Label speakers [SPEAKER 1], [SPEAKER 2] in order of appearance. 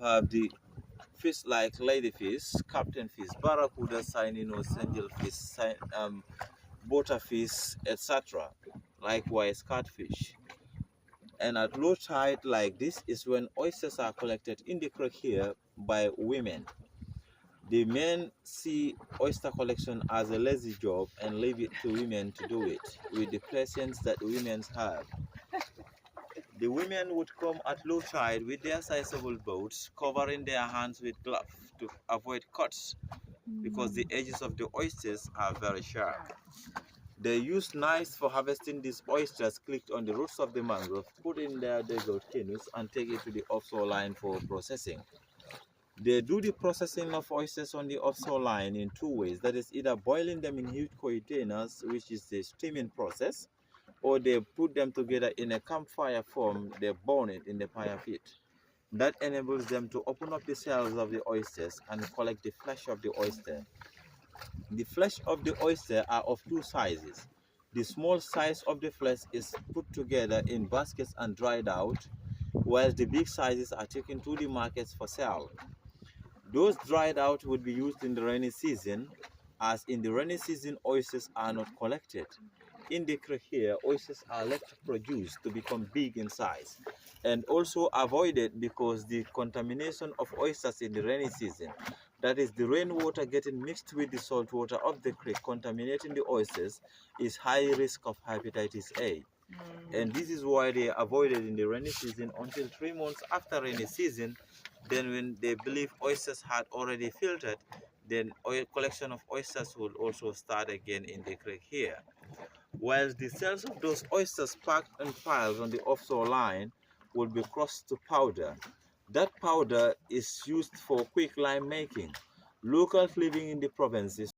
[SPEAKER 1] have the fish like ladyfish, captain fish, barracuda, nose, angel fish, butterfish, etc. Likewise, catfish. And at low tide like this is when oysters are collected in the creek here by women. The men see oyster collection as a lazy job and leave it to women to do it with the patience that women have. The women would come at low tide with their sizable boats, covering their hands with gloves to avoid cuts because the edges of the oysters are very sharp. They use knives for harvesting these oysters clipped on the roots of the mangrove, put in their desert canoes, and take it to the offshore line for processing. They do the processing of oysters on the offshore line in two ways. That is either boiling them in huge containers, which is the steaming process, or they put them together in a campfire form. They burn it in the fire pit. That enables them to open up the shells of the oysters and collect the flesh of the oyster. The flesh of the oyster are of two sizes. The small size of the flesh is put together in baskets and dried out, while the big sizes are taken to the markets for sale. Those dried out would be used in the rainy season, as in the rainy season oysters are not collected. In the creek here, oysters are left to produce to become big in size, and also avoided because the contamination of oysters in the rainy season, that is the rainwater getting mixed with the salt water of the creek contaminating the oysters, is high risk of hepatitis A. And this is why they are avoided in the rainy season until 3 months after rainy season. Then when they believe oysters had already filtered, then oil collection of oysters will also start again in the creek here. While the cells of those oysters packed in piles on the offshore line will be crushed to powder. That powder is used for quick lime making. Locals living in the provinces